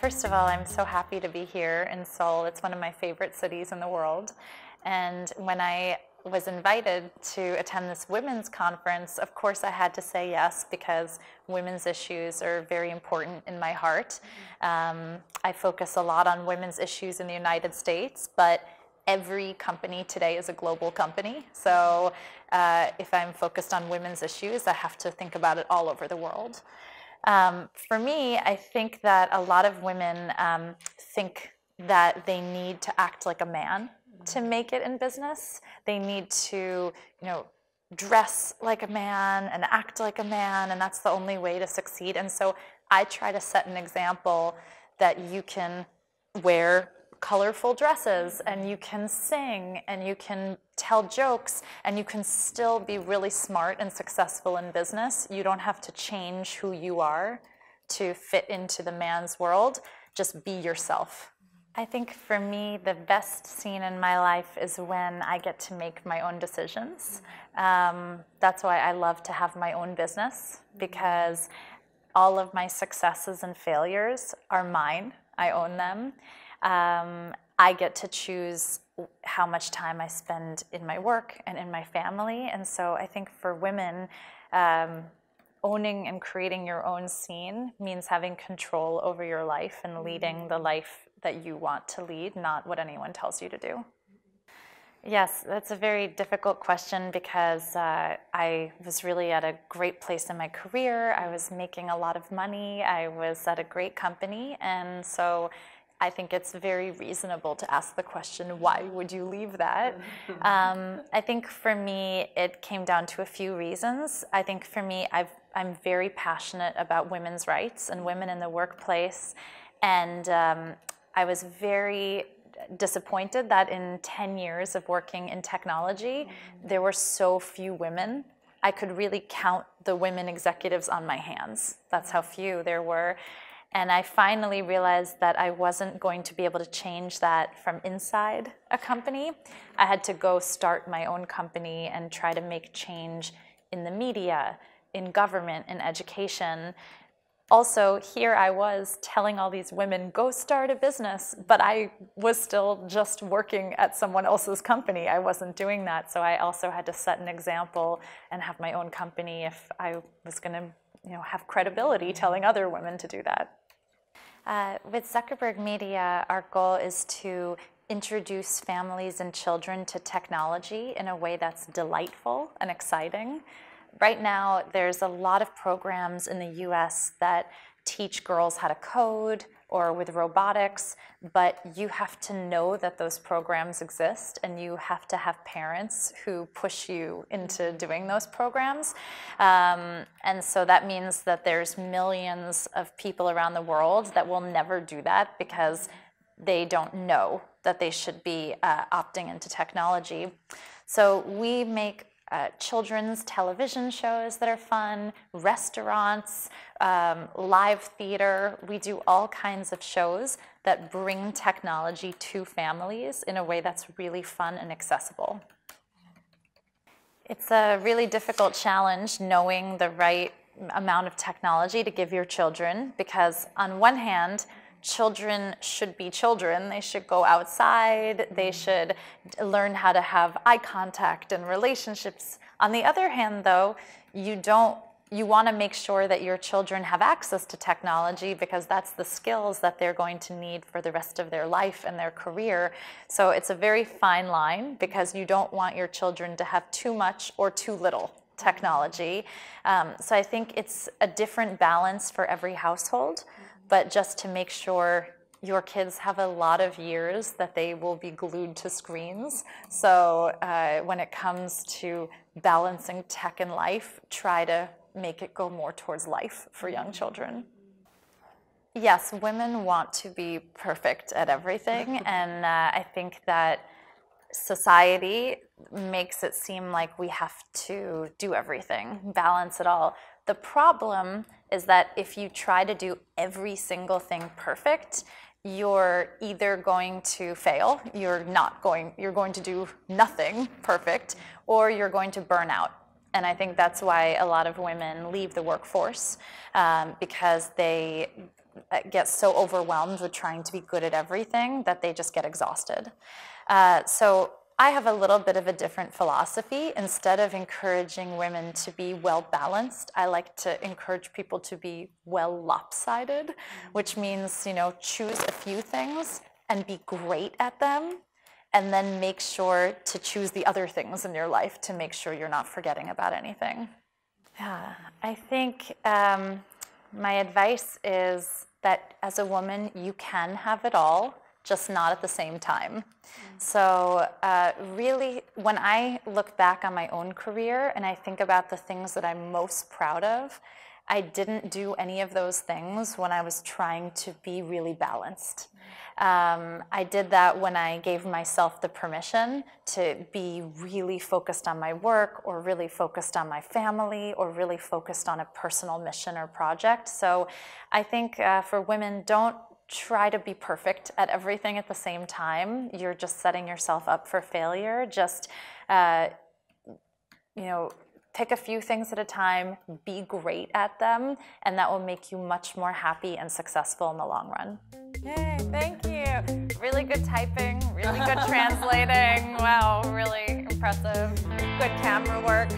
first of all, I'm so happy to be here in Seoul. It's one of my favorite cities in the world. And when I was invited to attend this women's conference, of course I had to say yes because women's issues are very important in my heart. I focus a lot on women's issues in the United States, but every company today is a global company. So if I'm focused on women's issues, I have to think about it all over the world. For me, I think that a lot of women think that they need to act like a man to make it in business. They need to, dress like a man and act like a man, and that's the only way to succeed. And so I try to set an example that you can wear colorful dresses and you can sing and you can tell jokes and you can still be really smart and successful in business. You don't have to change who you are to fit into the man's world. Just be yourself. I think for me, the best scene in my life is when I get to make my own decisions. That's why I love to have my own business, because all of my successes and failures are mine. I own them. I get to choose how much time I spend in my work and in my family. And so I think for women, owning and creating your own scene means having control over your life and leading the life that you want to lead, not what anyone tells you to do. Yes, that's a very difficult question because I was really at a great place in my career. I was making a lot of money. I was at a great company. And so I think it's very reasonable to ask the question, why would you leave that? I think for me, it came down to a few reasons. I think for me, I'm very passionate about women's rights and women in the workplace. And I was very disappointed that in 10 years of working in technology, there were so few women. I could really count the women executives on my hands. That's how few there were. And I finally realized that I wasn't going to be able to change that from inside a company. I had to go start my own company and try to make change in the media, in government, in education. Also, here I was telling all these women, go start a business, but I was still just working at someone else's company. I wasn't doing that, so I also had to set an example and have my own company if I was going to have credibility telling other women to do that. With Zuckerbergmidi어, our goal is to introduce families and children to technology in a way that's delightful and exciting. Right now, there's a lot of programs in the US that teach girls how to code or with robotics, but you have to know that those programs exist and you have to have parents who push you into doing those programs. And so that means that there's millions of people around the world that will never do that because they don't know that they should be opting into technology. So we make children's television shows that are fun, restaurants, live theater. We do all kinds of shows that bring technology to families in a way that's really fun and accessible. It's a really difficult challenge knowing the right amount of technology to give your children, because on one hand, children should be children. They should go outside. They should learn how to have eye contact and relationships. On the other hand, though, you want to make sure that your children have access to technology because that's the skills that they're going to need for the rest of their life and their career. So it's a very fine line because you don't want your children to have too much or too little technology. So I think it's a different balance for every household. But just to make sure your kids have a lot of years that they will be glued to screens. So when it comes to balancing tech and life, try to make it go more towards life for young children. Yes, women want to be perfect at everything, and I think that society makes it seem like we have to do everything, balance it all. The problem is that if you try to do every single thing perfect, you're either going to fail, you're going to do nothing perfect, or you're going to burn out. And I think that's why a lot of women leave the workforce, because they get so overwhelmed with trying to be good at everything that they just get exhausted. So I have a little bit of a different philosophy. Instead of encouraging women to be well-balanced, I like to encourage people to be well-lopsided, which means, choose a few things and be great at them, and then make sure to choose the other things in your life to make sure you're not forgetting about anything. Yeah, I think my advice is that as a woman, you can have it all, just not at the same time. So really, when I look back on my own career and I think about the things that I'm most proud of, I didn't do any of those things when I was trying to be really balanced. I did that when I gave myself the permission to be really focused on my work, or really focused on my family, or really focused on a personal mission or project. So I think for women, don't try to be perfect at everything at the same time. You're just setting yourself up for failure. Just, take a few things at a time, be great at them, and that will make you much more happy and successful in the long run. Yay, thank you. Really good typing, really good translating. Wow, really impressive. Good camera work.